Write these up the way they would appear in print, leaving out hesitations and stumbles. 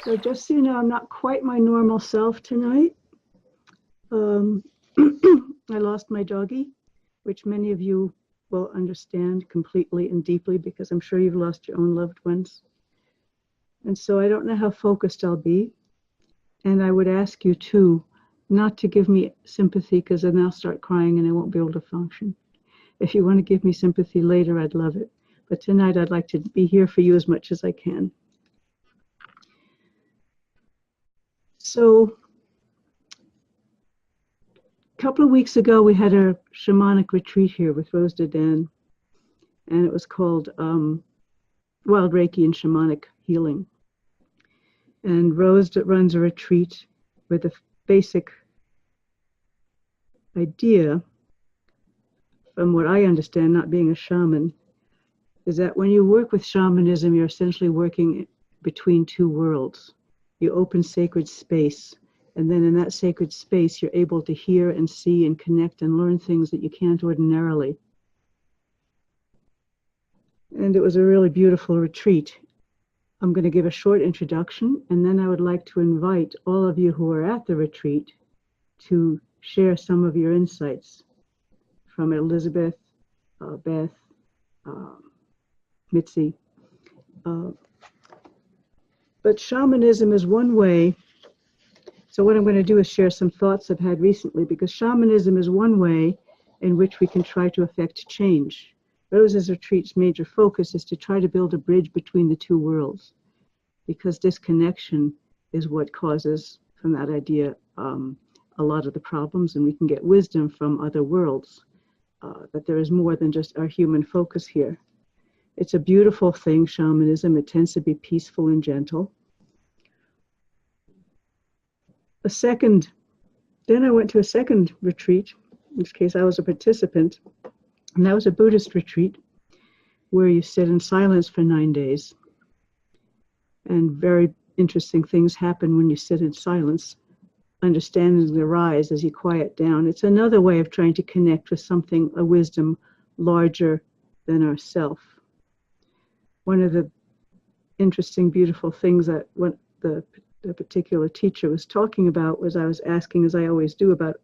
So just so you know, I'm not quite my normal self tonight. I lost my doggie, which many of you will understand completely and deeply because I'm sure you've lost your own loved ones. And so I don't know how focused I'll be. And I would ask you too, not to give me sympathy because then I'll start crying and I won't be able to function. If you want to give me sympathy later, I'd love it. But tonight I'd like to be here for you as much as I can. So a couple of weeks ago, we had a shamanic retreat here with Rose Dadan, and it was called Wild Reiki and Shamanic Healing. And Rose runs a retreat with a basic idea, from what I understand, not being a shaman, is that when you work with shamanism, you're essentially working between two worlds. You open sacred space, and then in that sacred space, you're able to hear and see and connect and learn things that you can't ordinarily. And it was a really beautiful retreat. I'm going to give a short introduction, and then I would like to invite all of you who are at the retreat to share some of your insights from Elizabeth, Beth, Mitzi. But shamanism is one way. So what I'm going to do is share some thoughts I've had recently, because shamanism is one way in which we can try to affect change. Rose's retreat's major focus is to try to build a bridge between the two worlds, because disconnection is what causes, from that idea, a lot of the problems, and we can get wisdom from other worlds, that there is more than just our human focus here. It's a beautiful thing, shamanism. It tends to be peaceful and gentle. Then I went to a second retreat, in this case I was a participant, and that was a Buddhist retreat where you sit in silence for 9 days. And very interesting things happen when you sit in silence. Understandings arise as you quiet down. It's another way of trying to connect with something, a wisdom larger than ourself. One of the interesting, beautiful things that the particular teacher was talking about was, I was asking, as I always do, about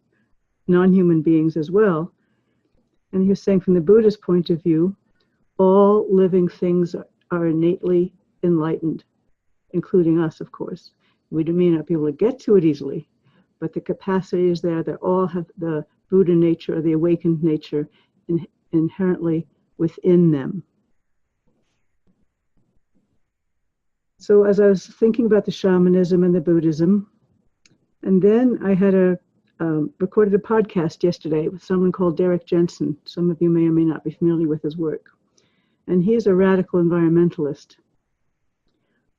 non-human beings as well. And he was saying, from the Buddhist point of view, all living things are innately enlightened, including us, of course. We may not be able to get to it easily, but the capacity is there. They all have the Buddha nature or the awakened nature inherently within them. So as I was thinking about the shamanism and the Buddhism, and then I had recorded a podcast yesterday with someone called Eirich Jensen. Some of you may or may not be familiar with his work. And he's a radical environmentalist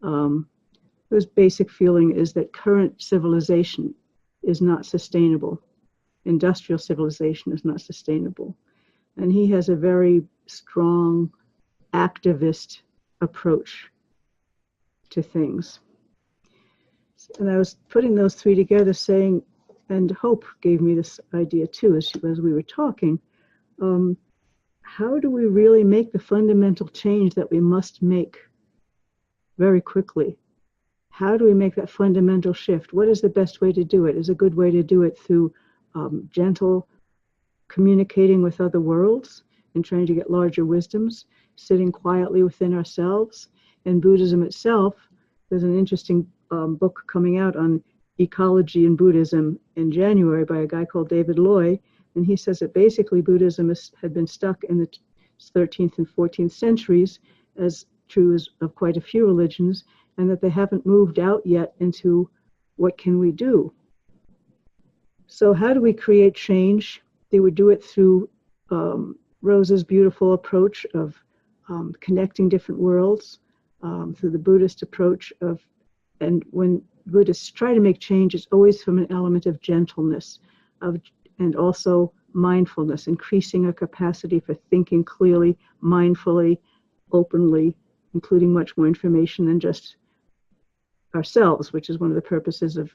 whose basic feeling is that current civilization is not sustainable. Industrial civilization is not sustainable. And he has a very strong activist approach to things. And I was putting those three together, saying, and Hope gave me this idea too as we were talking, how do we really make the fundamental change that we must make very quickly? How do we make that fundamental shift? What is the best way to do it? Is a good way to do it through gentle communicating with other worlds and trying to get larger wisdoms, sitting quietly within ourselves. In Buddhism itself, there's an interesting book coming out on ecology in Buddhism in January by a guy called David Loy, and he says that basically Buddhism had been stuck in the 13th and 14th centuries, as true as of quite a few religions, and that they haven't moved out yet into what can we do. So how do we create change? They would do it through Rose's beautiful approach of connecting different worlds, through the Buddhist approach of, and when Buddhists try to make change, it's always from an element of gentleness, and also mindfulness, increasing our capacity for thinking clearly, mindfully, openly, including much more information than just ourselves, which is one of the purposes of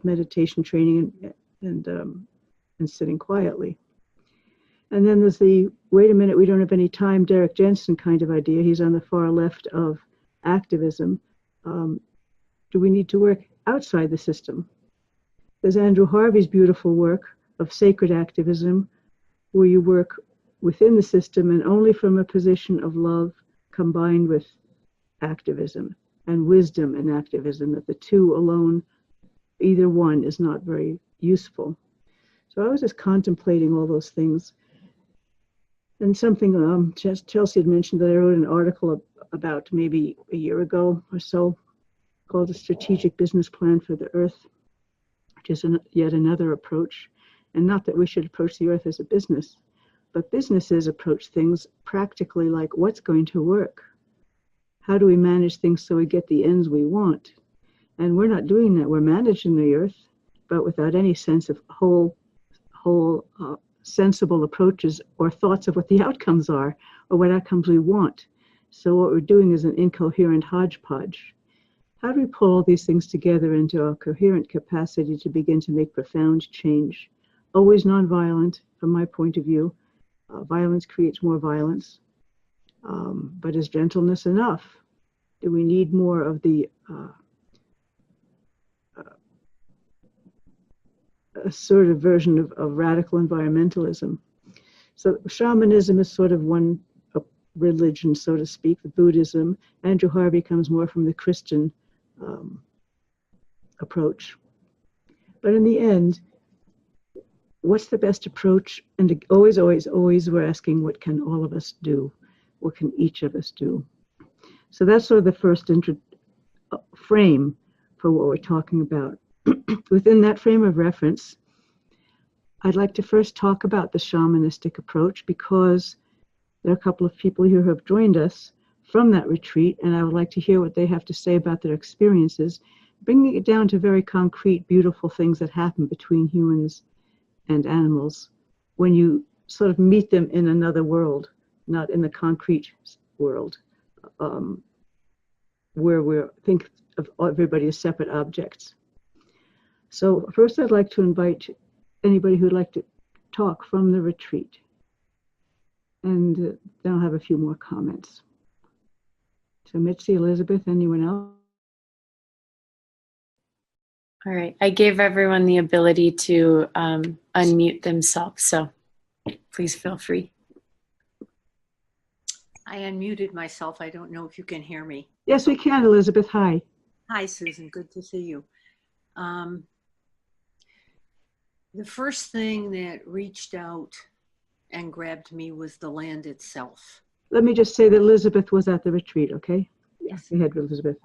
meditation training and sitting quietly. And then there's the, wait a minute, we don't have any time, Eirich Jensen kind of idea. He's on the far left of activism, do we need to work outside the system? There's Andrew Harvey's beautiful work of sacred activism, where you work within the system and only from a position of love combined with activism, and wisdom and activism, that the two alone, either one, is not very useful. So I was just contemplating all those things. And something Chelsea had mentioned that I wrote an article about maybe a year ago or so, called A Strategic Business Plan for the Earth, which is yet another approach. And not that we should approach the Earth as a business, but businesses approach things practically like, what's going to work? How do we manage things so we get the ends we want? And we're not doing that. We're managing the Earth, but without any sense of whole sensible approaches or thoughts of what the outcomes are or what outcomes we want. So what we're doing is an incoherent hodgepodge. How do we pull all these things together into a coherent capacity to begin to make profound change? Always nonviolent, from my point of view. Violence creates more violence. But is gentleness enough? Do we need more of the a sort of version of radical environmentalism? So shamanism is sort of one religion, so to speak, the Buddhism. Andrew Harvey comes more from the Christian approach. But in the end, what's the best approach? And always, always, always we're asking, what can all of us do? What can each of us do? So that's sort of the first frame for what we're talking about. Within that frame of reference, I'd like to first talk about the shamanistic approach, because there are a couple of people here who have joined us from that retreat, and I would like to hear what they have to say about their experiences, bringing it down to very concrete, beautiful things that happen between humans and animals when you sort of meet them in another world, not in the concrete world, where we think of everybody as separate objects. So first I'd like to invite anybody who'd like to talk from the retreat. And then I'll have a few more comments. So Mitzi, Elizabeth, anyone else? All right, I gave everyone the ability to unmute themselves, so please feel free. I unmuted myself. I don't know if you can hear me. Yes, we can, Elizabeth. Hi. Hi, Susan. Good to see you. The first thing that reached out and grabbed me was the land itself. Let me just say that Elizabeth was at the retreat, okay? Yes. Go ahead, Elizabeth.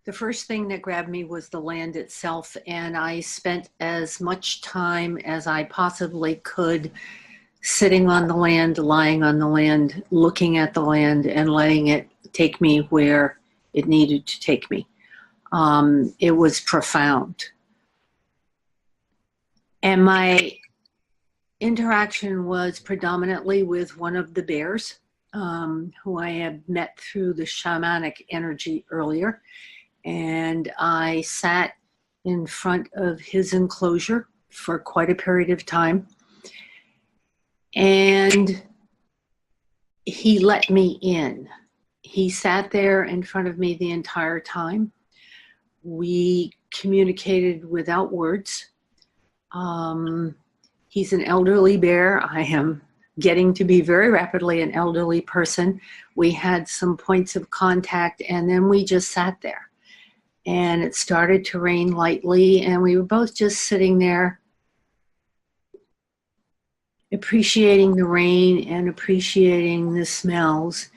The first thing that grabbed me was the land itself, and I spent as much time as I possibly could sitting on the land, lying on the land, looking at the land, and letting it take me where it needed to take me. It was profound. And my interaction was predominantly with one of the bears, who I had met through the shamanic energy earlier. And I sat in front of his enclosure for quite a period of time. And he let me in. He sat there in front of me the entire time. We communicated without words. He's an elderly bear. I am getting to be very rapidly an elderly person. We had some points of contact, and then we just sat there. And it started to rain lightly, and we were both just sitting there appreciating the rain and appreciating the smells.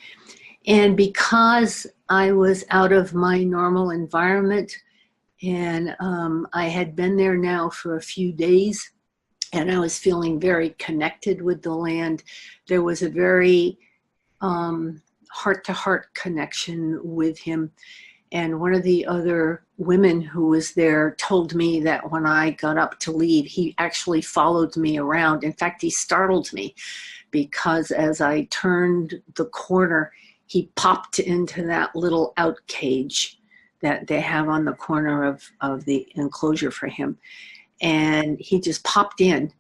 And because I was out of my normal environment, and I had been there now for a few days, and I was feeling very connected with the land, there was a very heart-to-heart connection with him. And one of the other women who was there told me that when I got up to leave, he actually followed me around. In fact, he startled me, because as I turned the corner, he popped into that little out cage that they have on the corner of the enclosure for him. And he just popped in,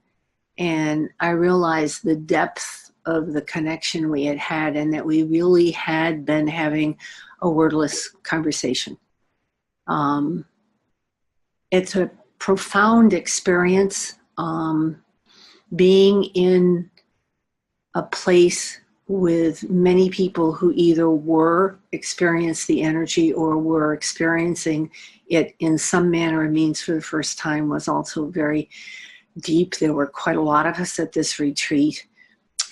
and I realized the depth of the connection we had had, and that we really had been having a wordless conversation. It's a profound experience, being in a place with many people who either were experienced the energy or were experiencing it in some manner or means for the first time was also very deep. There were quite a lot of us at this retreat,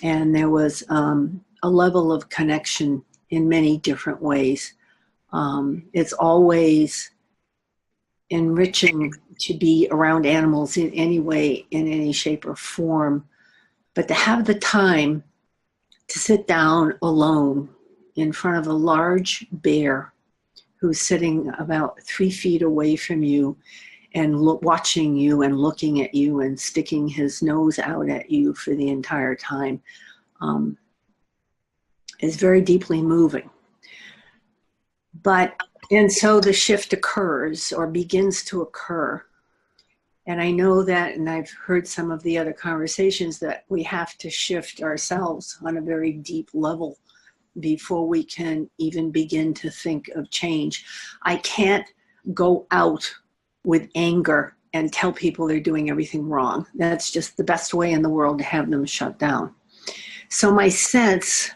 and there was a level of connection in many different ways. It's always enriching to be around animals in any way, in any shape or form, but to have the time to sit down alone in front of a large bear who's sitting about 3 feet away from you and watching you and looking at you and sticking his nose out at you for the entire time is very deeply moving. And so the shift occurs or begins to occur. And I know that, and I've heard some of the other conversations, that we have to shift ourselves on a very deep level before we can even begin to think of change. I can't go out with anger and tell people they're doing everything wrong. That's just the best way in the world to have them shut down. So my sense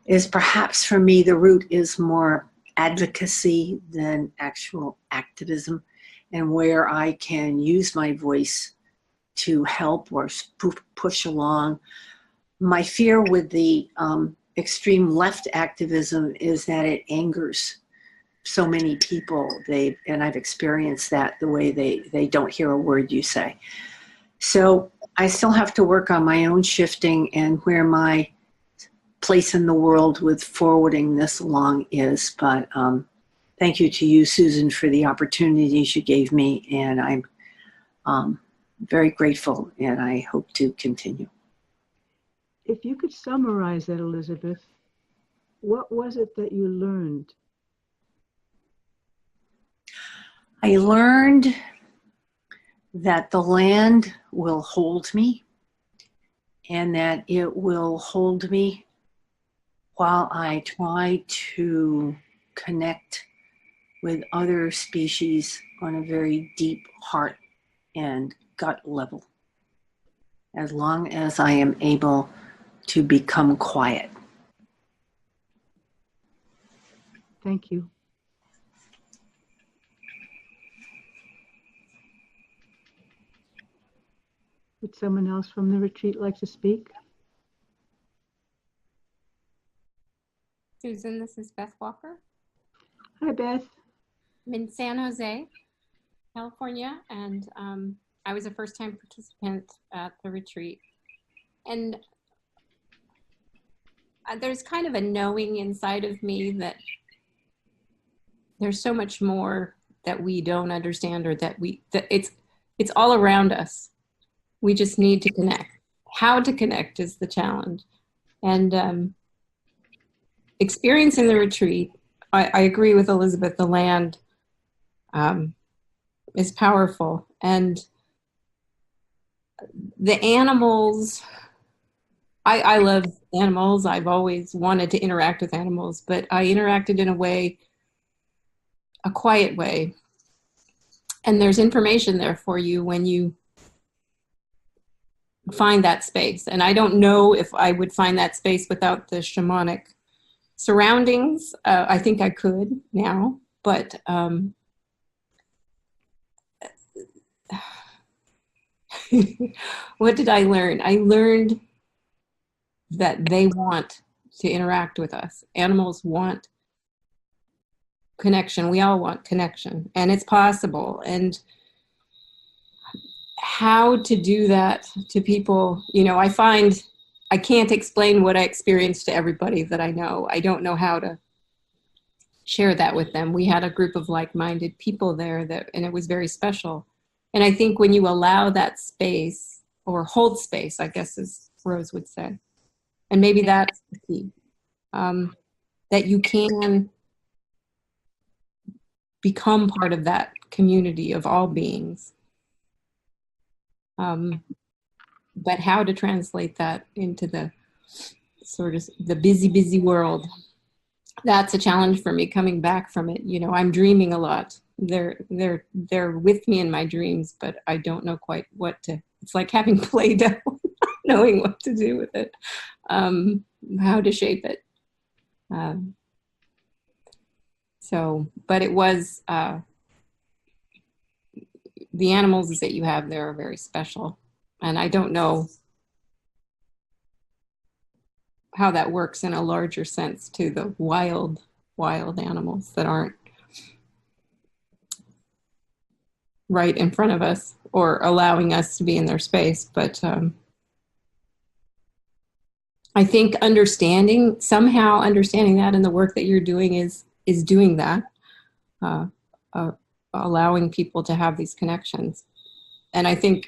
is perhaps for me the root is more advocacy than actual activism, and where I can use my voice to help or push along. My fear with the extreme left activism is that it angers so many people. And I've experienced that, the way they don't hear a word you say. So I still have to work on my own shifting and where my place in the world with forwarding this along is. But thank you to you, Susan, for the opportunities you gave me, and I'm very grateful, and I hope to continue. If you could summarize that, Elizabeth, what was it that you learned? I learned that the land will hold me, and that it will hold me while I try to connect with other species on a very deep heart and gut level, as long as I am able to become quiet. Thank you. Would someone else from the retreat like to speak? Susan, this is Beth Walker. Hi, Beth. I'm in San Jose, California, and I was a first-time participant at the retreat. And there's kind of a knowing inside of me that there's so much more that we don't understand, or that it's all around us. We just need to connect. How to connect is the challenge. And experiencing the retreat, I agree with Elizabeth, the land is powerful. And the animals, I love animals. I've always wanted to interact with animals, but I interacted in a way, a quiet way. And there's information there for you when you find that space. And I don't know if I would find that space without the shamanic surroundings. I think I could now, but what did I learn? I learned that they want to interact with us. Animals want connection. We all want connection, and it's possible. And how to do that to people, I find I can't explain what I experienced to everybody that I know. I don't know how to share that with them. We had a group of like-minded people there and it was very special. And I think when you allow that space, or hold space, I guess as Rose would say, and maybe that's the key, that you can become part of that community of all beings. But how to translate that into the sort of the busy, busy world, that's a challenge for me coming back from it. You know, I'm dreaming a lot. They're with me in my dreams, but I don't know quite what to. It's like having Play-Doh, knowing what to do with it, how to shape it. But it was the animals that you have there are very special, and I don't know how that works in a larger sense to the wild animals that aren't right in front of us or allowing us to be in their space. But I think somehow understanding that in the work that you're doing is doing that, allowing people to have these connections. And I think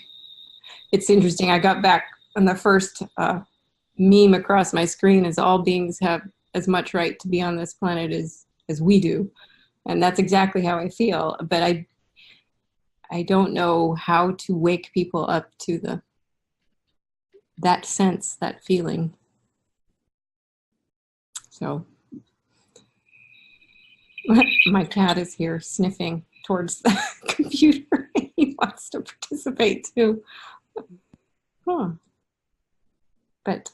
it's interesting. I got back on the first meme across my screen is all beings have as much right to be on this planet as we do. And that's exactly how I feel. But I don't know how to wake people up to that sense, that feeling. So my cat is here sniffing towards the computer. He wants to participate too. Huh. But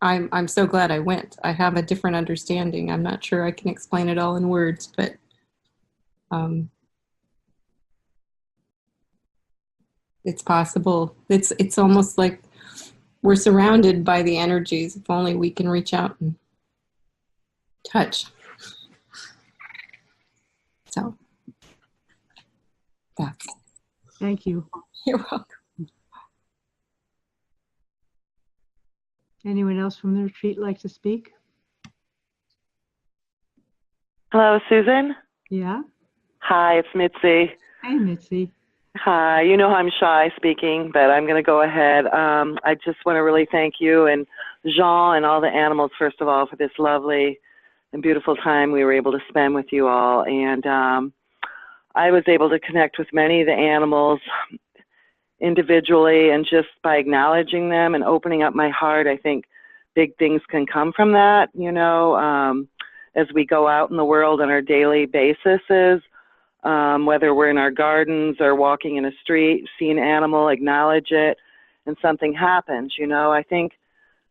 I'm so glad I went. I have a different understanding. I'm not sure I can explain it all in words, but it's possible. It's almost like we're surrounded by the energies. If only we can reach out and touch. So that's. Thank you. You're welcome. Anyone else from the retreat like to speak? Hello, Susan. Yeah. Hi, it's Mitzi. Hi, Mitzi. Hi. You know I'm shy speaking, but I'm going to go ahead. I just want to really thank you and Jean and all the animals, first of all, for this lovely and beautiful time we were able to spend with you all. And I was able to connect with many of the animals individually, and just by acknowledging them and opening up my heart, I think big things can come from that, you know, as we go out in the world on our daily basis, whether we're in our gardens or walking in a street, see an animal, acknowledge it, and something happens. You know, I think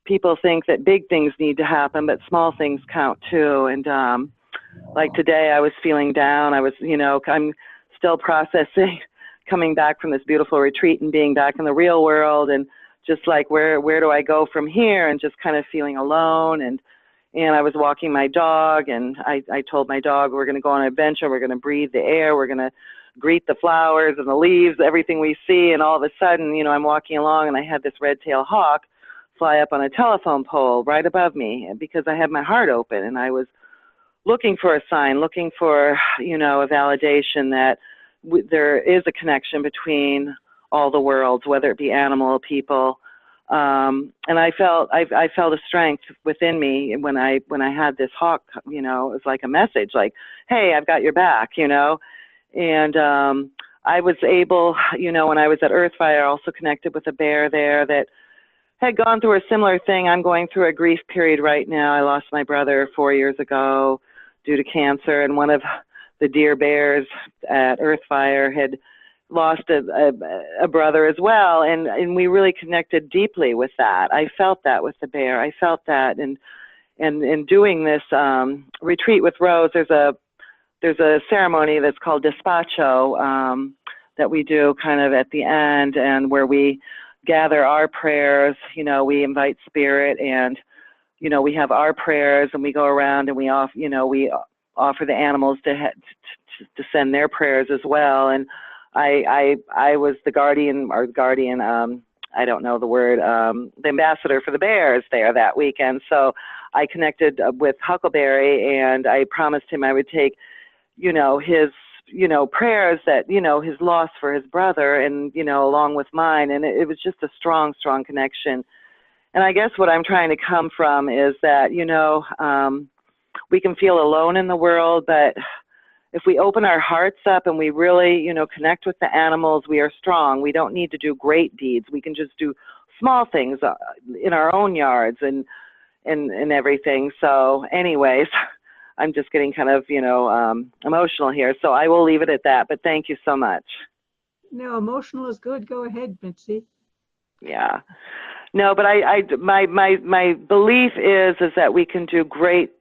people think that big things need to happen, but small things count too. And like today, I was feeling down. I was, you know, I'm still processing coming back from this beautiful retreat and being back in the real world, and just like where do I go from here, and just kind of feeling alone. And I was walking my dog, and I told my dog we're going to go on an adventure, we're going to breathe the air, we're going to greet the flowers and the leaves, everything we see. And all of a sudden, you know, I'm walking along and I had this red-tailed hawk fly up on a telephone pole right above me, because I had my heart open and I was looking for a sign, looking for, you know, a validation that there is a connection between all the worlds, whether it be animal or people. And I felt a strength within me when I had this hawk. You know, it was like a message, like, "Hey, I've got your back," you know. And I was able, you know, when I was at Earthfire, I also connected with a bear there that had gone through a similar thing. I'm going through a grief period right now. I lost my brother 4 years ago due to cancer, and one of the dear bears at Earthfire had lost a brother as well, and we really connected deeply with that. I felt that with the bear. I felt that, and in doing this retreat with Rose, there's a ceremony that's called despacho that we do kind of at the end, and where we gather our prayers. You know, we invite spirit, and you know, we have our prayers, and we go around and we offer the animals to send their prayers as well. And I was the guardian, I don't know the word, the ambassador for the bears there that weekend. So I connected with Huckleberry, and I promised him I would take, you know, his, you know, prayers that, you know, his loss for his brother, and, you know, along with mine. And it was just a strong, strong connection. And I guess what I'm trying to come from is that, you know, we can feel alone in the world, but if we open our hearts up and we really, you know, connect with the animals, we are strong. We don't need to do great deeds. We can just do small things in our own yards. And and everything. So anyways, I'm just getting kind of, emotional here. So I will leave it at that, but thank you so much. No, emotional is good. Go ahead, Mitzi. Yeah. No, but my belief is that we can do great,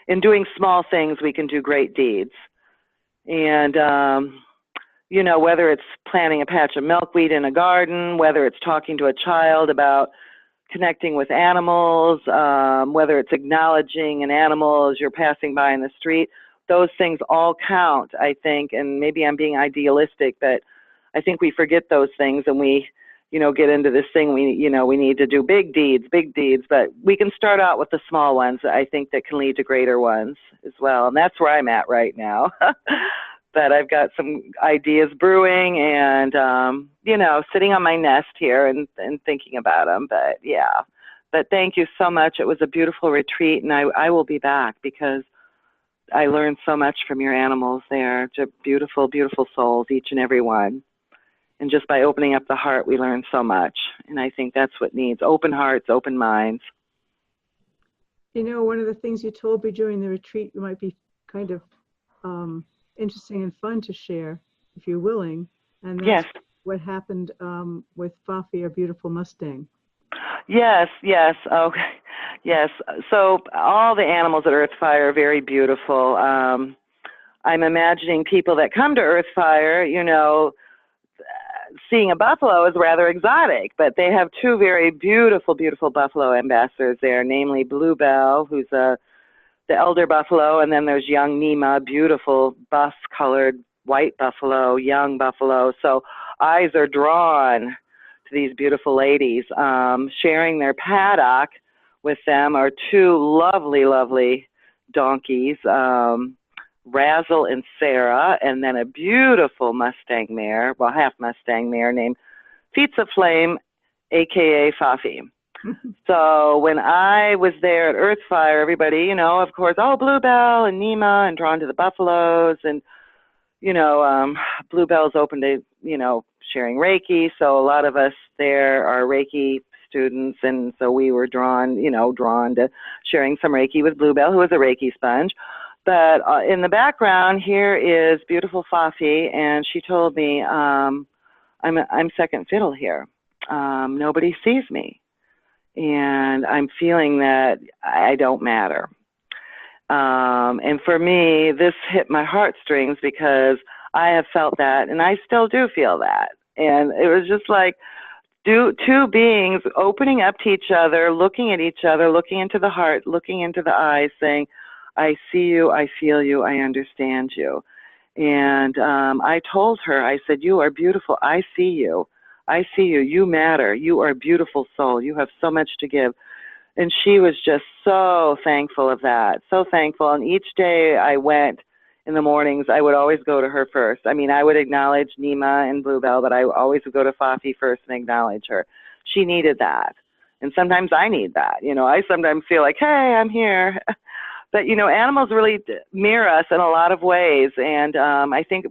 in doing small things, we can do great deeds. And, whether it's planting a patch of milkweed in a garden, whether it's talking to a child about connecting with animals, whether it's acknowledging an animal as you're passing by in the street, those things all count, I think. And maybe I'm being idealistic, but I think we forget those things and we, get into this thing. We need to do big deeds, but we can start out with the small ones, I think, that can lead to greater ones as well. And that's where I'm at right now. But I've got some ideas brewing and, sitting on my nest here and thinking about them. But yeah, but thank you so much. It was a beautiful retreat, and I will be back because I learned so much from your animals there. They're beautiful, beautiful souls, each and every one. And just by opening up the heart, we learn so much. And I think that's what needs open hearts, open minds. One of the things you told me during the retreat might be kind of interesting and fun to share, if you're willing. And that's yes. What happened with Fafi, our beautiful Mustang. Yes. Okay. Yes. So all the animals at Earthfire are very beautiful. I'm imagining people that come to Earthfire, seeing a buffalo is rather exotic, but they have two very beautiful, beautiful buffalo ambassadors there, namely Bluebell, who's the elder buffalo, and then there's young Nima, beautiful buff-colored white buffalo, young buffalo. So eyes are drawn to these beautiful ladies. Sharing their paddock with them are two lovely, lovely donkeys, Razzle and Sarah, and then a beautiful Mustang mare, half Mustang mare named Feats of Flame, a.k.a. Fafi. So when I was there at Earthfire, everybody, of course, Bluebell and Nima, and drawn to the buffaloes, and, Bluebell's open to, sharing Reiki. So a lot of us there are Reiki students, and so we were drawn to sharing some Reiki with Bluebell, who is a Reiki sponge. But in the background here is beautiful Fafi, and she told me, I'm second fiddle here. Nobody sees me, and I'm feeling that I don't matter. And for me, this hit my heartstrings because I have felt that, and I still do feel that. And it was just like two beings opening up to each other, looking at each other, looking into the heart, looking into the eyes, saying, I see you, I feel you, I understand you. And I told her, I said, you are beautiful. I see you. I see you. You matter. You are a beautiful soul. You have so much to give. And she was just so thankful of that, so thankful. And each day I went in the mornings, I would always go to her first. I mean, I would acknowledge Nima and Bluebell, but I always would go to Fafi first and acknowledge her. She needed that. And sometimes I need that. I sometimes feel like, hey, I'm here. But, animals really mirror us in a lot of ways. And I think,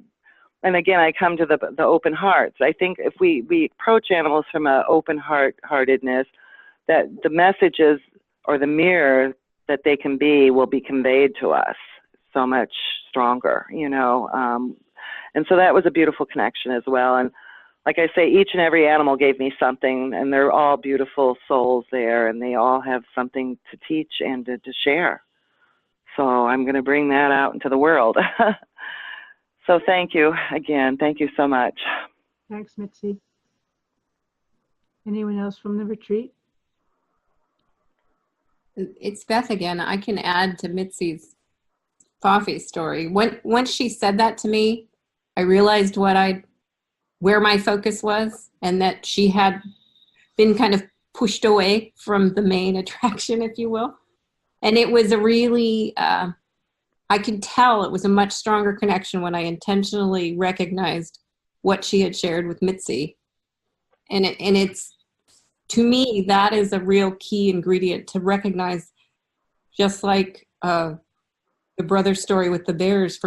and again, I come to the open hearts. I think if we approach animals from an open heartedness, that the messages or the mirror that they can be will be conveyed to us so much stronger, and so that was a beautiful connection as well. And like I say, each and every animal gave me something, and they're all beautiful souls there, and they all have something to teach and to share. So I'm going to bring that out into the world. So thank you again. Thank you so much. Thanks, Mitzi. Anyone else from the retreat? It's Beth again. I can add to Mitzi's Fafi story. Once she said that to me, I realized where my focus was, and that she had been kind of pushed away from the main attraction, if you will. And it was a really, I could tell it was a much stronger connection when I intentionally recognized what she had shared with Mitzi. And it's, to me, that is a real key ingredient to recognize, just like the brother story with the bears.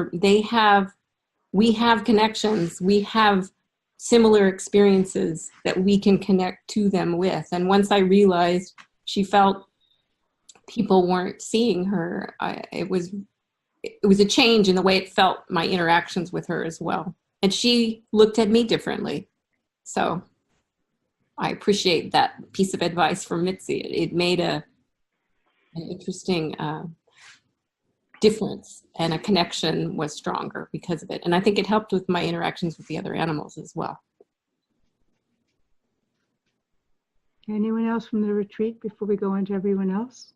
We have connections. We have similar experiences that we can connect to them with. And once I realized she felt people weren't seeing her. It was a change in the way it felt, my interactions with her as well. And she looked at me differently. So I appreciate that piece of advice from Mitzi. It made an interesting difference, and a connection was stronger because of it. And I think it helped with my interactions with the other animals as well. Anyone else from the retreat before we go on to everyone else?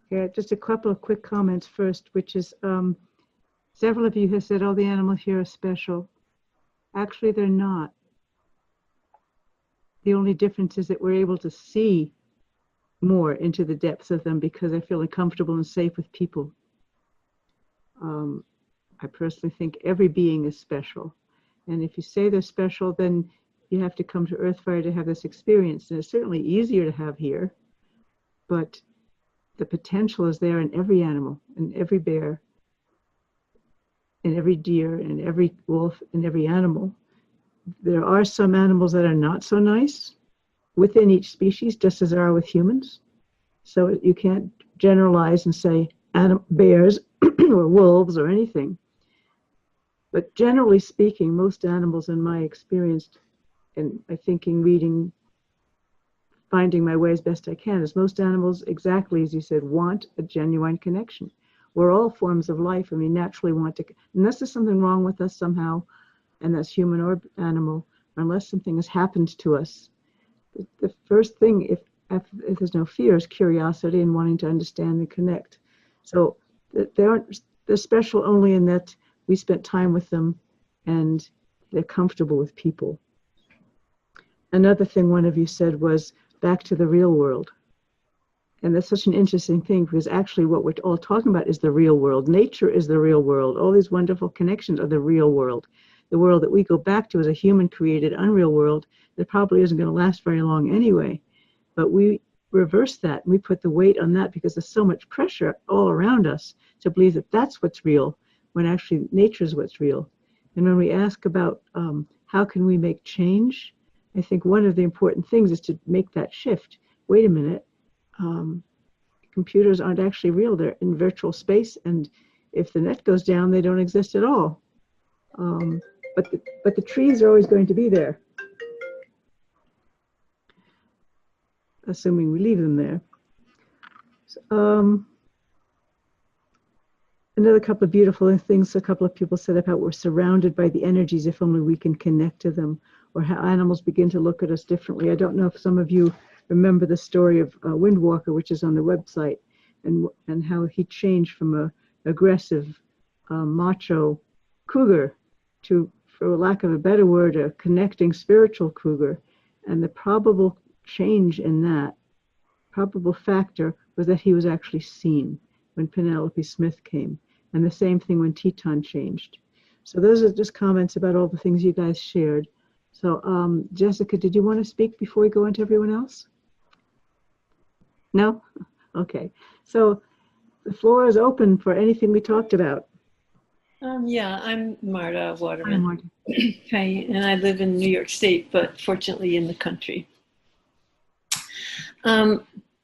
Yeah, just a couple of quick comments first, which is several of you have said, oh, the animals here are special. Actually, they're not. The only difference is that we're able to see more into the depths of them because they're feeling comfortable and safe with people. I personally think every being is special. And if you say they're special, then you have to come to Earthfire to have this experience. And it's certainly easier to have here, but the potential is there in every animal, in every bear, in every deer, in every wolf, in every animal. There are some animals that are not so nice within each species, just as there are with humans. So you can't generalize and say bears or wolves or anything. But generally speaking, most animals in my experience, and I think in reading, finding my way as best I can, is most animals, exactly as you said, want a genuine connection. We're all forms of life and we naturally want to, unless there's something wrong with us somehow, and that's human or animal, unless something has happened to us. The first thing, if there's no fear, is curiosity and wanting to understand and connect. So they're special only in that we spent time with them and they're comfortable with people. Another thing one of you said was back to the real world. And that's such an interesting thing because actually what we're all talking about is the real world. Nature is the real world. All these wonderful connections are the real world. The world that we go back to is a human-created, unreal world that probably isn't going to last very long anyway. But we reverse that. And we put the weight on that because there's so much pressure all around us to believe that that's what's real, when actually nature is what's real. And when we ask about how can we make change, I think one of the important things is to make that shift. Wait a minute, computers aren't actually real. They're in virtual space, and if the net goes down, they don't exist at all. But the trees are always going to be there, assuming we leave them there. So, another couple of beautiful things a couple of people said about we're surrounded by the energies if only we can connect to them, or how animals begin to look at us differently. I don't know if some of you remember the story of Windwalker, which is on the website, and how he changed from a aggressive macho cougar to, for lack of a better word, a connecting spiritual cougar. And the probable change in that, probable factor, was that he was actually seen when Penelope Smith came. And the same thing when Teton changed. So those are just comments about all the things you guys shared. So Jessica, did you want to speak before we go into everyone else? No? Okay. So the floor is open for anything we talked about. Yeah, I'm Marta Hi, Waterman. Marty. Hi, and I live in New York State, but fortunately in the country. I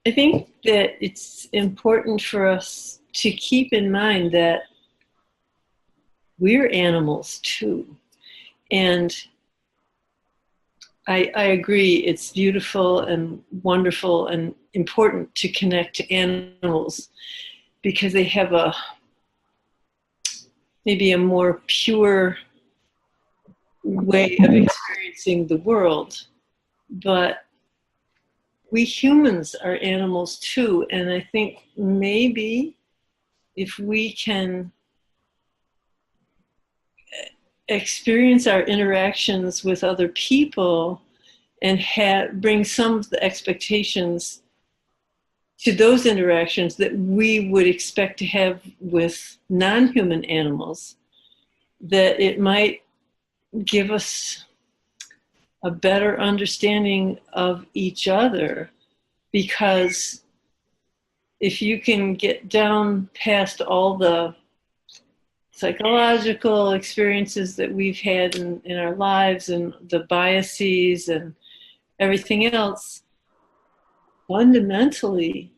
think that it's important for us to keep in mind that we're animals too. And I agree, it's beautiful and wonderful and important to connect to animals because they have maybe a more pure way of experiencing the world. But we humans are animals too, and I think maybe if we can experience our interactions with other people and bring some of the expectations to those interactions that we would expect to have with non-human animals, that it might give us a better understanding of each other. Because if you can get down past all the psychological experiences that we've had in our lives and the biases and everything else, fundamentally,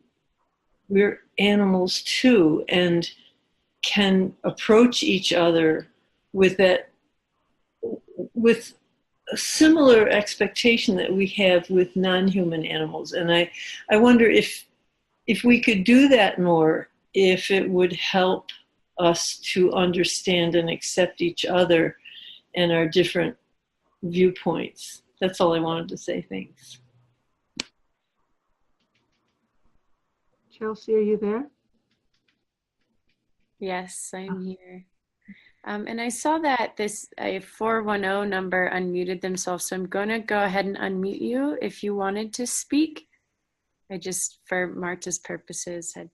we're animals too, and can approach each other with a similar expectation that we have with non-human animals. And I wonder if we could do that more, if it would help us to understand and accept each other and our different viewpoints. That's all I wanted to say. Thanks. Chelsea, are you there? Yes, I'm here. And I saw that a 410 number unmuted themselves, so I'm going to go ahead and unmute you if you wanted to speak. I just, for Marta's purposes, had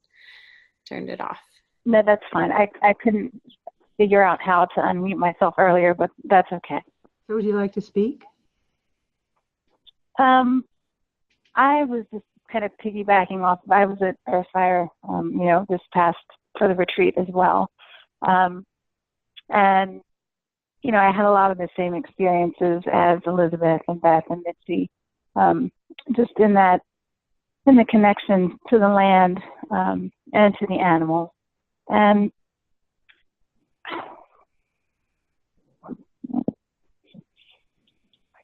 turned it off. No, that's fine. I couldn't figure out how to unmute myself earlier, but that's okay. So would you like to speak? I was just kind of piggybacking off. I was at Earthfire, this past for the retreat as well. And, I had a lot of the same experiences as Elizabeth and Beth and Mitzi, just in the connection to the land and to the animals. And I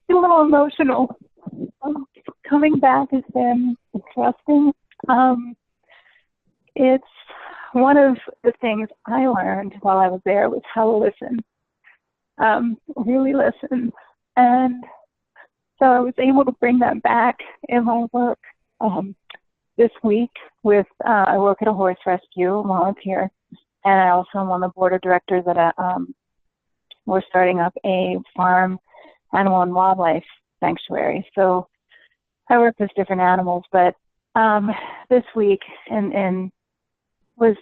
feel a little emotional. Coming back has been interesting. It's one of the things I learned while I was there was how to listen, really listen. And so I was able to bring that back in my work this week with, I work at a horse rescue, volunteer, and I also am on the board of directors at we're starting up a farm animal and wildlife sanctuary. So I work with different animals, but this week was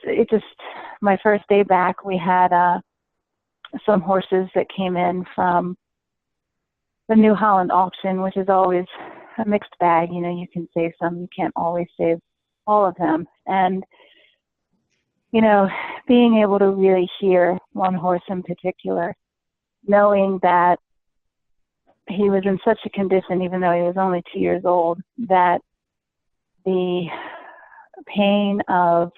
my first day back. We had some horses that came in from the New Holland auction, which is always a mixed bag. You can save some, you can't always save all of them. And, being able to really hear one horse in particular, knowing that he was in such a condition, even though he was only 2 years old, that the pain of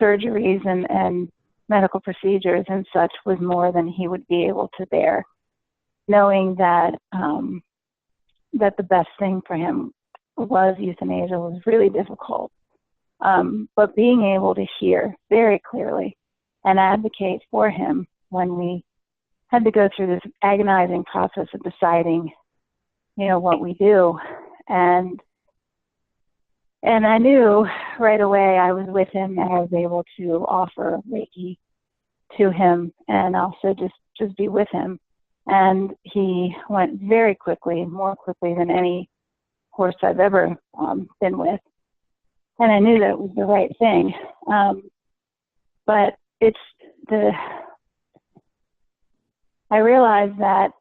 surgeries and medical procedures and such was more than he would be able to bear. Knowing that that the best thing for him was euthanasia was really difficult. But being able to hear very clearly and advocate for him when we had to go through this agonizing process of deciding, what we do. And I knew right away I was with him and I was able to offer Reiki to him and also just be with him. And he went very quickly, more quickly than any horse I've ever been with. And I knew that it was the right thing. But I realized that,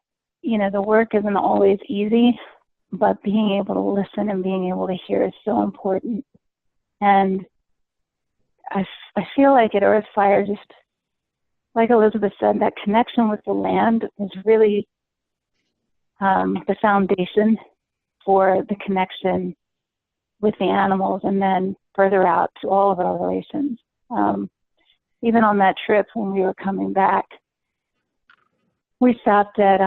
the work isn't always easy, but being able to listen and being able to hear is so important. And I feel like at Earthfire, just like Elizabeth said, that connection with the land is really the foundation for the connection with the animals, and then further out to all of our relations. Even on that trip when we were coming back, we stopped at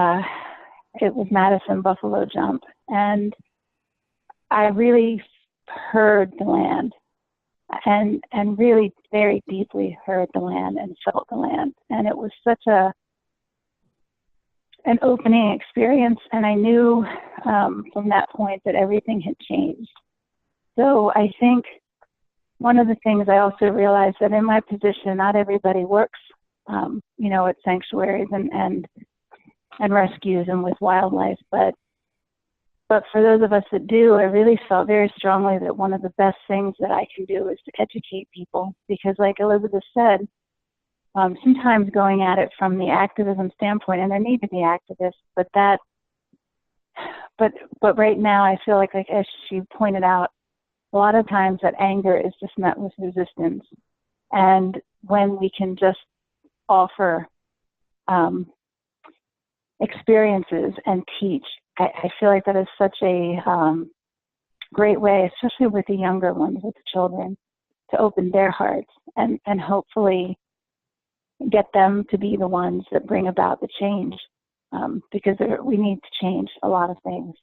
it was Madison Buffalo Jump, and I really heard the land and really very deeply heard the land and felt the land. And it was such an opening experience, and I knew from that point that everything had changed. So I think one of the things I also realized that in my position, not everybody works, at sanctuaries and rescues and with wildlife, but for those of us that do, I really felt very strongly that one of the best things that I can do is to educate people, because like Elizabeth said, sometimes going at it from the activism standpoint, and there need to be activists, but right now I feel like as she pointed out, a lot of times that anger is just met with resistance. And when we can just offer experiences and teach. I feel like that is such a great way, especially with the younger ones, with the children, to open their hearts and hopefully get them to be the ones that bring about the change, because we need to change a lot of things.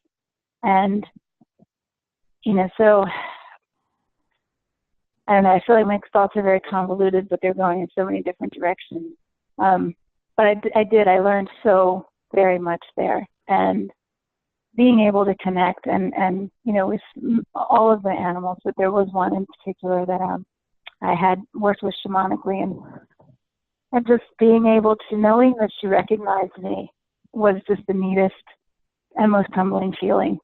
And, so I don't know, I feel like my thoughts are very convoluted, but they're going in so many different directions. But I learned so very much there. And being able to connect and with all of the animals, but there was one in particular that I had worked with shamanically, and just being able to, knowing that she recognized me was just the neatest and most humbling feeling.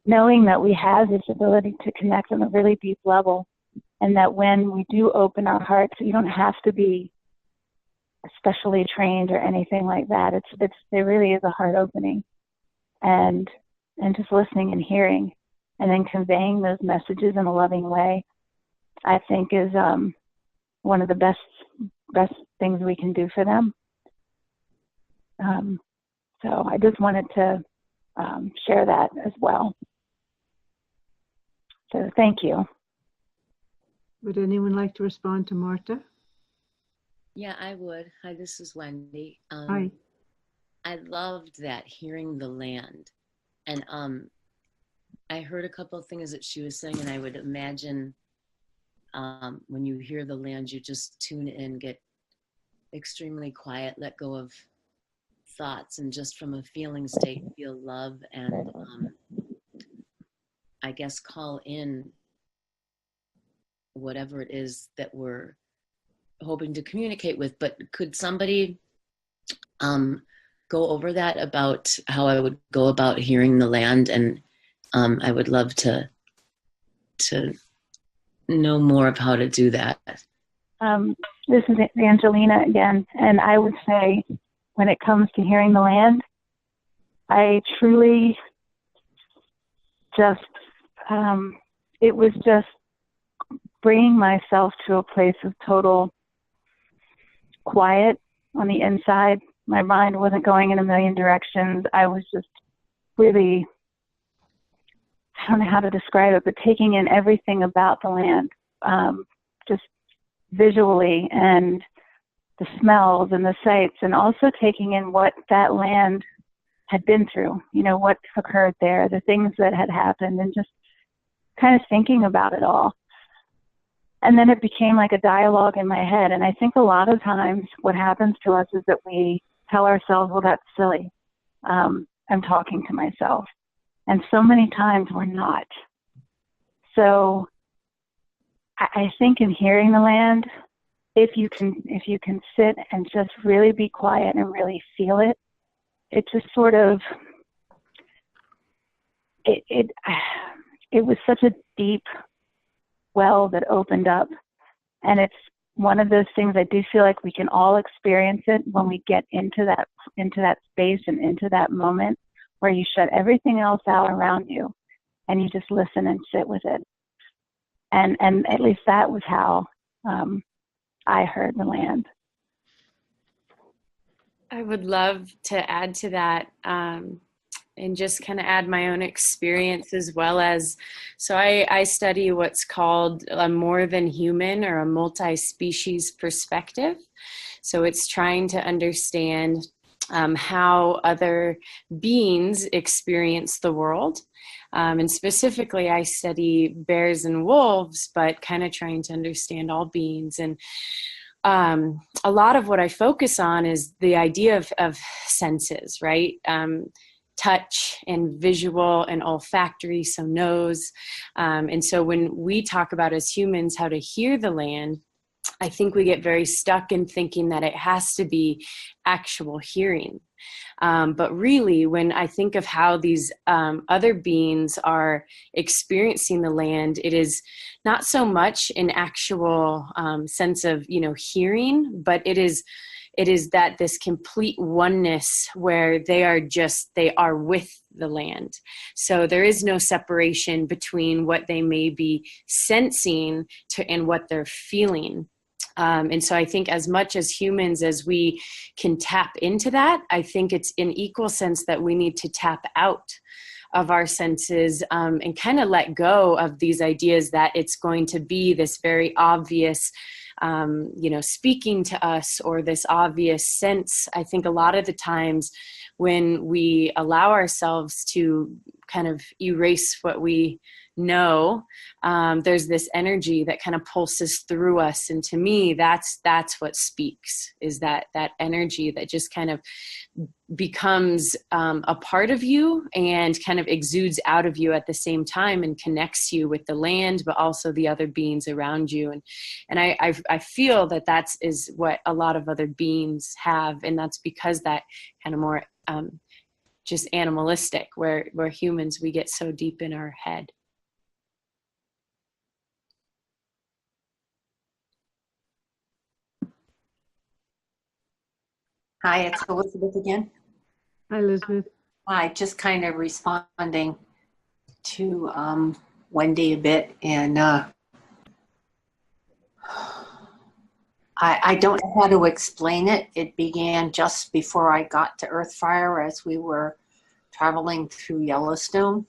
Knowing that we have this ability to connect on a really deep level, and that when we do open our hearts, you don't have to be especially trained or anything like that. There really is a heart opening, and just listening and hearing, and then conveying those messages in a loving way, I think is one of the best things we can do for them. So I just wanted to share that as well. So thank you. Would anyone like to respond to Marta? Yeah, I would. Hi, this is Wendy. Hi. I loved that, hearing the land. And I heard a couple of things that she was saying, and I would imagine when you hear the land, you just tune in, get extremely quiet, let go of thoughts, and just from a feeling state, feel love, and I guess call in whatever it is that we're hoping to communicate with. But could somebody go over that, about how I would go about hearing the land? And I would love to know more of how to do that. This is Angelina again, and I would say, when it comes to hearing the land, I truly just, it was just bringing myself to a place of total quiet on the inside. My mind wasn't going in a million directions. I was just really, I don't know how to describe it, but taking in everything about the land, just visually, and the smells and the sights, and also taking in what that land had been through, what occurred there, the things that had happened, and just kind of thinking about it all. And then it became like a dialogue in my head. And I think a lot of times what happens to us is that we tell ourselves, well, that's silly. I'm talking to myself. And so many times we're not. So I think in hearing the land, if you can sit and just really be quiet and really feel it, it just sort of, it was such a deep well that opened up. And it's one of those things I do feel like we can all experience it when we get into that space and into that moment where you shut everything else out around you and you just listen and sit with it. And at least that was how I heard the land. I would love to add to that, and just kind of add my own experience, as well as, so I study what's called a more than human, or a multi-species perspective. So it's trying to understand how other beings experience the world. And specifically, I study bears and wolves, but kind of trying to understand all beings. And a lot of what I focus on is the idea of senses, right? Touch and visual and olfactory, so nose. And so when we talk about, as humans, how to hear the land, I think we get very stuck in thinking that it has to be actual hearing. But really, when I think of how these other beings are experiencing the land, it is not so much an actual sense of, hearing, but it is it is that this complete oneness where they are with the land. So there is no separation between what they may be sensing and what they're feeling. And so I think as much as humans as we can tap into that, I think it's in equal sense that we need to tap out of our senses, and kind of let go of these ideas that it's going to be this very obvious, speaking to us, or this obvious sense. I think a lot of the times when we allow ourselves to kind of erase what we know, there's this energy that kind of pulses through us. And to me, that's what speaks, is that energy that just kind of becomes a part of you and kind of exudes out of you at the same time, and connects you with the land, but also the other beings around you. And I feel that is what a lot of other beings have. And that's because that kind of more just animalistic, where humans, we get so deep in our head. Hi, it's Elizabeth again. Hi, Elizabeth. Hi, just kind of responding to Wendy a bit, and I don't know how to explain it. It began just before I got to Earthfire, as we were traveling through Yellowstone,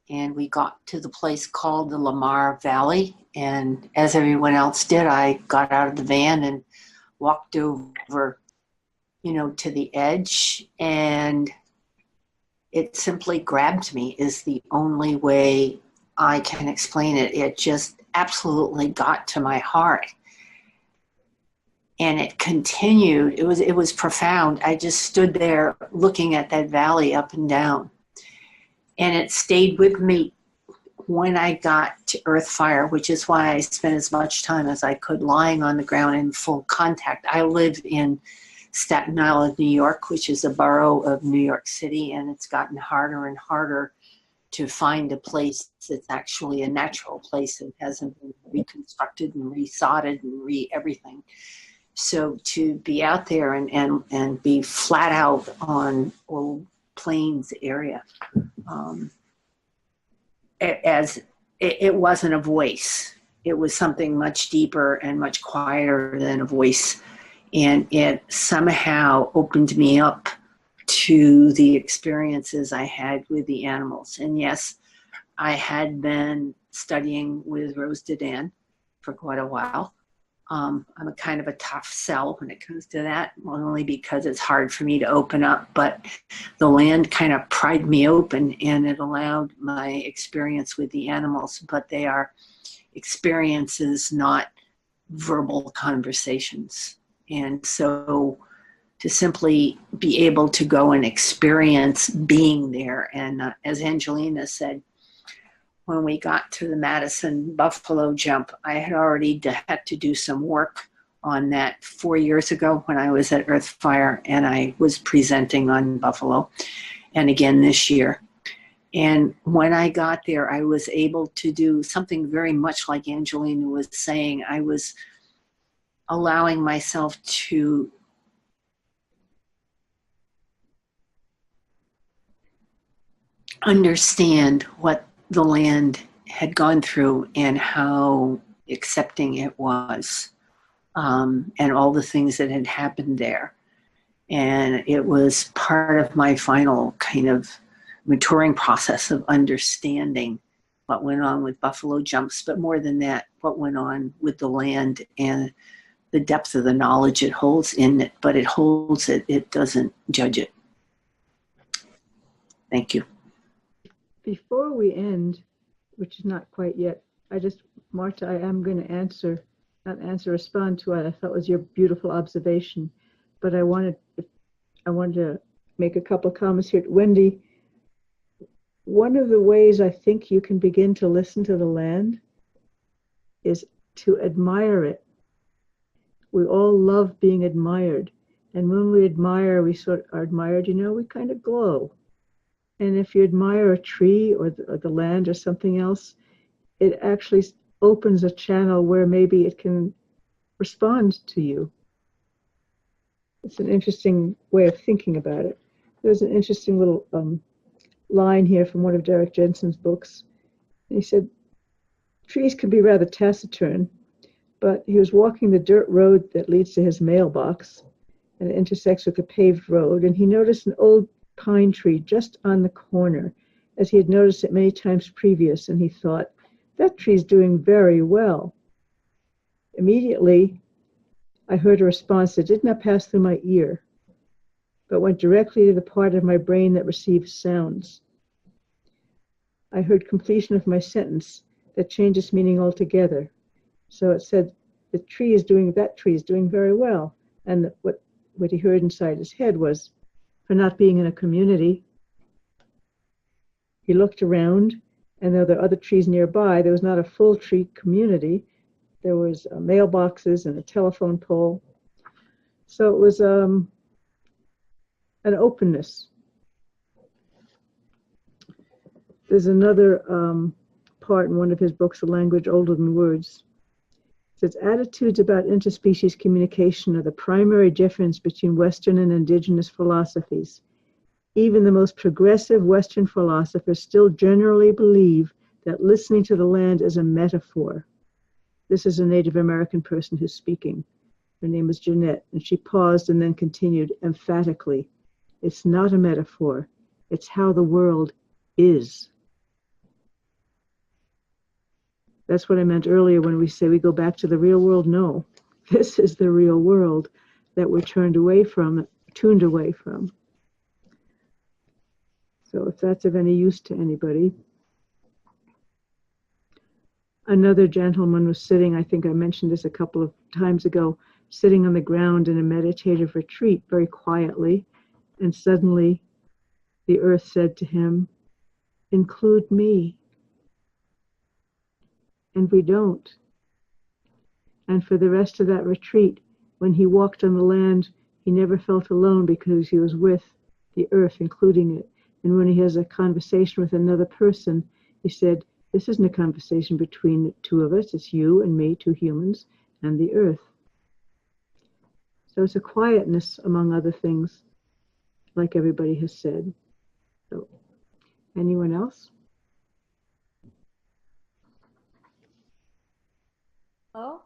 and we got to the place called the Lamar Valley, and as everyone else did, I got out of the van and walked over to the edge, and it simply grabbed me, is the only way I can explain it. It just absolutely got to my heart. And it continued. It was profound. I just stood there looking at that valley up and down. And it stayed with me when I got to Earthfire, which is why I spent as much time as I could lying on the ground in full contact. I live in Staten Island, New York, which is a borough of New York City, and it's gotten harder and harder to find a place that's actually a natural place and hasn't been reconstructed and resodded and everything. So to be out there and be flat out on old plains area, it wasn't a voice. It was something much deeper and much quieter than a voice. And it somehow opened me up to the experiences I had with the animals. And yes, I had been studying with Rose Dedan for quite a while. I'm a kind of a tough sell when it comes to that, only because it's hard for me to open up. But the land kind of pried me open, and it allowed my experience with the animals. But they are experiences, not verbal conversations. And so to simply be able to go and experience being there. And as Angelina said, when we got to the Madison buffalo jump, I had already had to do some work on that 4 years ago when I was at Earthfire, and I was presenting on buffalo, and again this year. And when I got there, I was able to do something very much like Angelina was saying. I was allowing myself to understand what the land had gone through and how accepting it was, and all the things that had happened there. And it was part of my final kind of maturing process of understanding what went on with buffalo jumps, but more than that, what went on with the land and the depth of the knowledge it holds in it. But it holds it, it doesn't judge it. Thank you. Before we end, which is not quite yet, Marta, I am going to respond to what I thought was your beautiful observation, but I wanted to make a couple of comments here. Wendy, one of the ways I think you can begin to listen to the land is to admire it. We all love being admired. And when we admire, we sort of are admired, we kind of glow. And if you admire a tree or the land or something else, it actually opens a channel where maybe it can respond to you. It's an interesting way of thinking about it. There's an interesting little line here from one of Derek Jensen's books. He said, trees can be rather taciturn, but he was walking the dirt road that leads to his mailbox, and it intersects with a paved road, and he noticed an old pine tree just on the corner, as he had noticed it many times previous, and he thought, that tree's doing very well. Immediately, I heard a response that did not pass through my ear, but went directly to the part of my brain that receives sounds. I heard completion of my sentence that changed its meaning altogether. So it said, that tree is doing very well. And what he heard inside his head was, for not being in a community, he looked around, and though there were other trees nearby, there was not a full tree community. There was mailboxes and a telephone pole. So it was an openness. There's another part in one of his books, A Language Older Than Words. It says, attitudes about interspecies communication are the primary difference between Western and indigenous philosophies. Even the most progressive Western philosophers still generally believe that listening to the land is a metaphor. This is a Native American person who's speaking. Her name is Jeanette, and she paused and then continued emphatically. It's not a metaphor. It's how the world is. That's what I meant earlier when we say we go back to the real world. No, this is the real world that we're tuned away from. So if that's of any use to anybody. Another gentleman was sitting, I think I mentioned this a couple of times ago, sitting on the ground in a meditative retreat very quietly, and suddenly the earth said to him, include me. And we don't. And for the rest of that retreat, when he walked on the land, he never felt alone because he was with the earth, including it. And when he has a conversation with another person, he said, this isn't a conversation between the two of us, it's you and me, two humans, and the earth. So it's a quietness, among other things, like everybody has said. So, anyone else? Hello?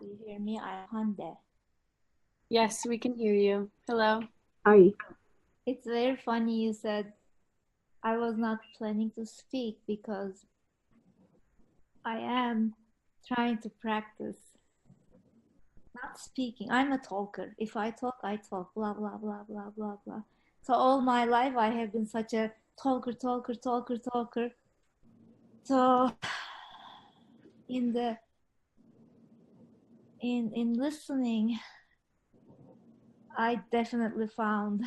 Do you hear me? I'm Hande. Yes, we can hear you. Hello. Hi. It's very funny you said I was not planning to speak because I am trying to practice not speaking. I'm a talker. If I talk, I talk, blah, blah, blah, blah, blah, blah. So all my life I have been such a talker. So in listening, I definitely found,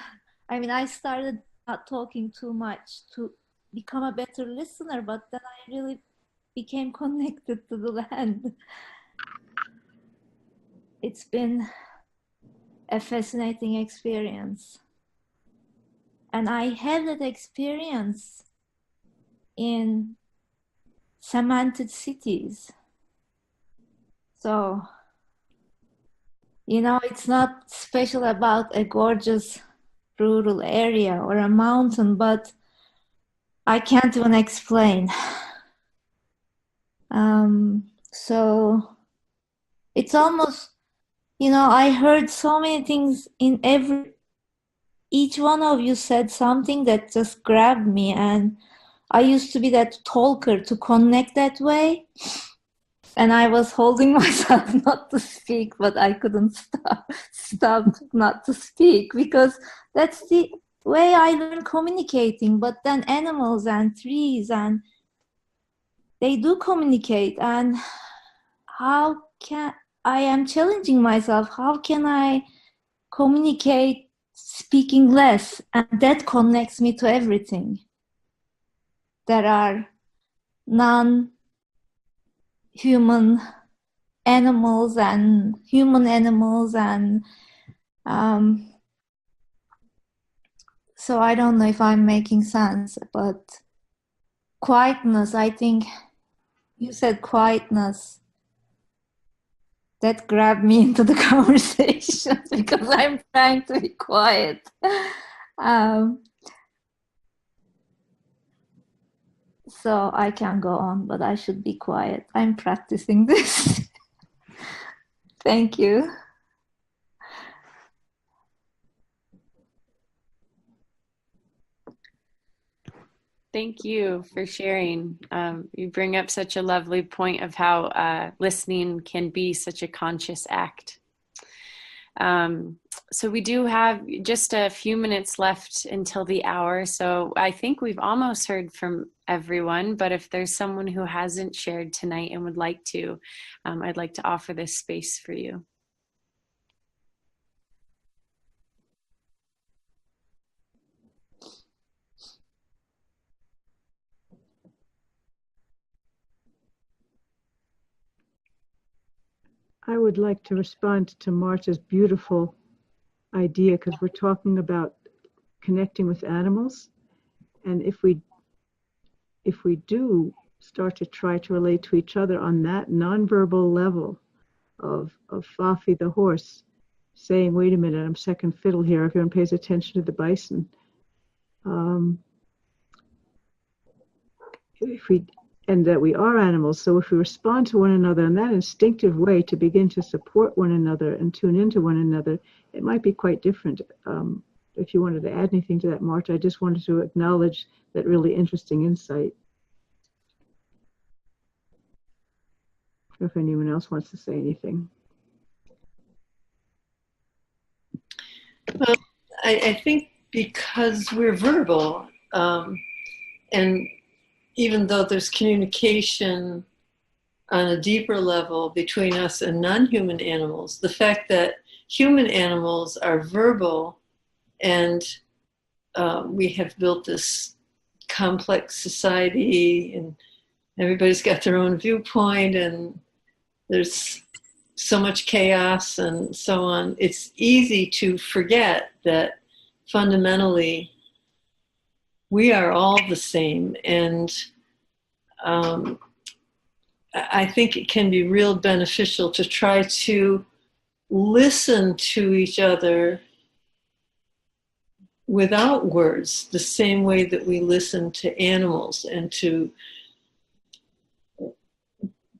I started not talking too much to become a better listener, but then I really became connected to the land. It's been a fascinating experience. And I had that experience in cemented cities. So, it's not special about a gorgeous rural area or a mountain, but I can't even explain. So it's almost, I heard so many things in each one of you said something that just grabbed me, and I used to be that talker to connect that way. And I was holding myself not to speak, but I couldn't stop not to speak, because that's the way I learn communicating. But then animals and trees, and they do communicate. And I am challenging myself, how can I communicate speaking less? And that connects me to everything. There are non-human animals and human animals, and so I don't know if I'm making sense, but quietness, I think you said quietness. that grabbed me into the conversation because I'm trying to be quiet. So I can go on, but I should be quiet. I'm practicing this. Thank you. Thank you for sharing. You bring up such a lovely point of how listening can be such a conscious act. So we do have just a few minutes left until the hour. So I think we've almost heard from everyone, but if there's someone who hasn't shared tonight and would like to, I'd like to offer this space for you. I would like to respond to Marta's beautiful idea, because we're talking about connecting with animals. And if we do start to try to relate to each other on that nonverbal level of Fafi the horse saying, wait a minute, I'm second fiddle here, everyone pays attention to the bison. And that we are animals, so if we respond to one another in that instinctive way to begin to support one another and tune into one another, it might be quite different. If you wanted to add anything to that, Marta, I just wanted to acknowledge that really interesting insight. If anyone else wants to say anything. Well, I think because we're verbal, and even though there's communication on a deeper level between us and non-human animals, the fact that human animals are verbal and we have built this complex society and everybody's got their own viewpoint and there's so much chaos and so on, it's easy to forget that fundamentally we are all the same. And I think it can be real beneficial to try to listen to each other without words, the same way that we listen to animals, and to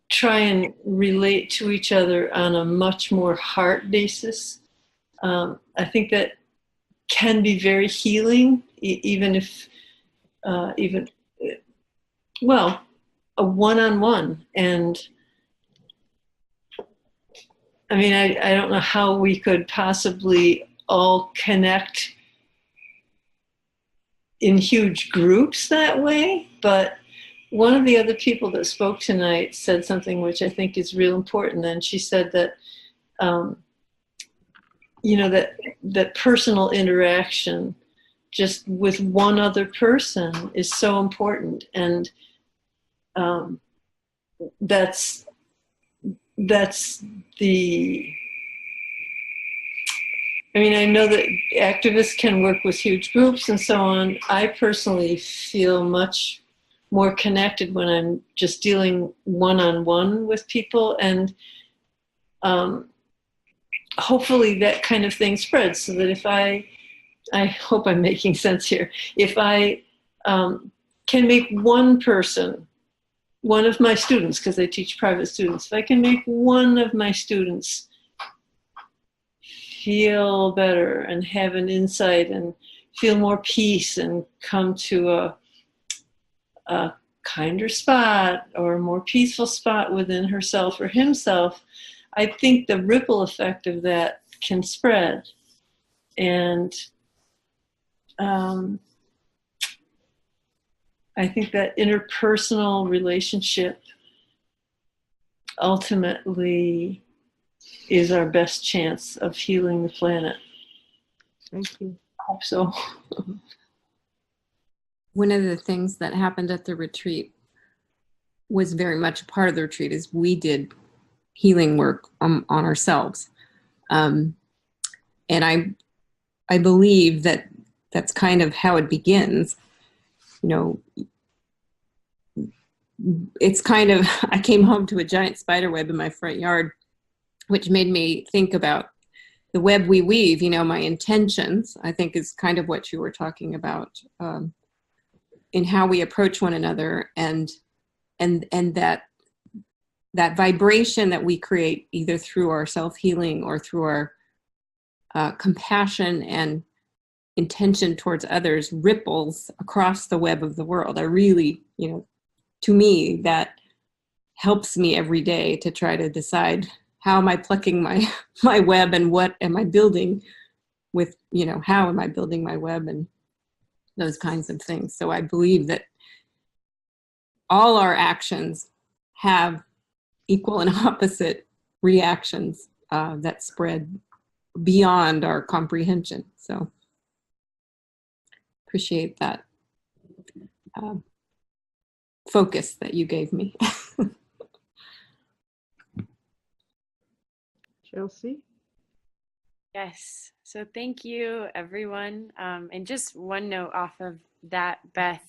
try and relate to each other on a much more heart basis. I think that can be very healing, even if, well, a one-on-one. And I mean, I don't know how we could possibly all connect in huge groups that way, but one of the other people that spoke tonight said something which I think is real important. And she said that, you know, that personal interaction just with one other person is so important. And that's the, I mean, I know that activists can work with huge groups and so on. I personally feel much more connected when I'm just dealing one-on-one with people, and hopefully that kind of thing spreads, so that if I hope I'm making sense here, if I can make one person, one of my students, because I teach private students, if I can make one of my students feel better and have an insight and feel more peace and come to a kinder spot or a more peaceful spot within herself or himself, I think the ripple effect of that can spread. And I think that interpersonal relationship ultimately is our best chance of healing the planet. Thank you. I hope so. One of the things that happened at the retreat was very much a part of the retreat is we did healing work on ourselves. And I believe that that's kind of how it begins. You know, it's kind of, I came home to a giant spider web in my front yard which made me think about the web we weave, my intentions, I think is kind of what you were talking about, in how we approach one another, and that vibration that we create either through our self-healing or through our compassion and intention towards others ripples across the web of the world. I really, to me, that helps me every day to try to decide, how am I plucking my web, and what am I building with, how am I building my web, and those kinds of things. So I believe that all our actions have equal and opposite reactions that spread beyond our comprehension. So appreciate that focus that you gave me. Chelsea? Yes. So thank you, everyone. And just one note off of that, Beth,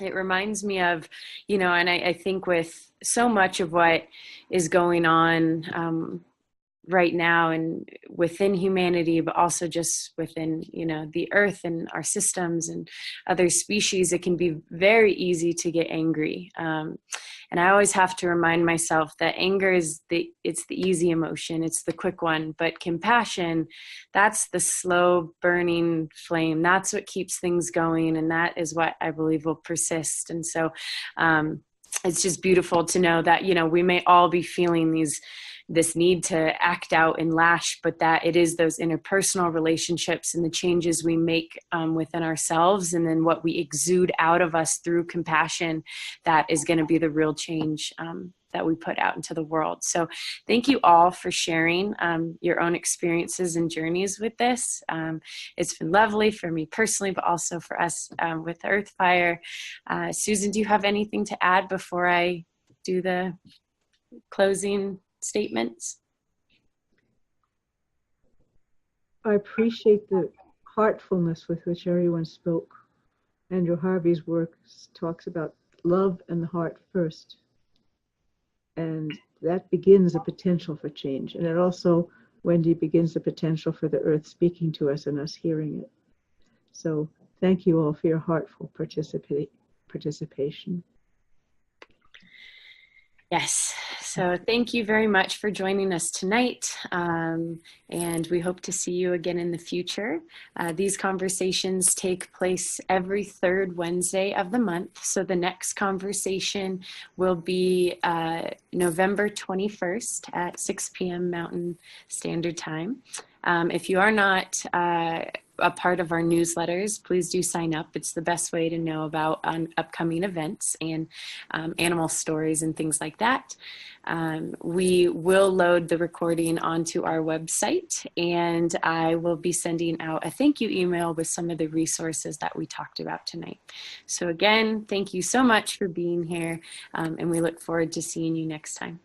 it reminds me of, and I think with so much of what is going on right now and within humanity, but also just within, the earth and our systems and other species, it can be very easy to get angry. And I always have to remind myself that anger it's the easy emotion. It's the quick one, but compassion, that's the slow burning flame. That's what keeps things going. And that is what I believe will persist. And so it's just beautiful to know that, we may all be feeling this need to act out and lash, but that it is those interpersonal relationships and the changes we make within ourselves, and then what we exude out of us through compassion, that is going to be the real change that we put out into the world. So thank you all for sharing your own experiences and journeys with this. It's been lovely for me personally, but also for us with Earthfire. Susan, do you have anything to add before I do the closing statements? I appreciate the heartfulness with which everyone spoke. Andrew Harvey's work talks about love and the heart first. And that begins a potential for change. And it also, Wendy, begins the potential for the earth speaking to us and us hearing it. So thank you all for your heartful participation. Yes. So thank you very much for joining us tonight. And we hope to see you again in the future. These conversations take place every third Wednesday of the month. So the next conversation will be November 21st at 6 p.m. Mountain Standard Time. If you are not a part of our newsletters, please do sign up. It's the best way to know about upcoming events and animal stories and things like that. We will load the recording onto our website, and I will be sending out a thank you email with some of the resources that we talked about tonight. So again, thank you so much for being here, and we look forward to seeing you next time.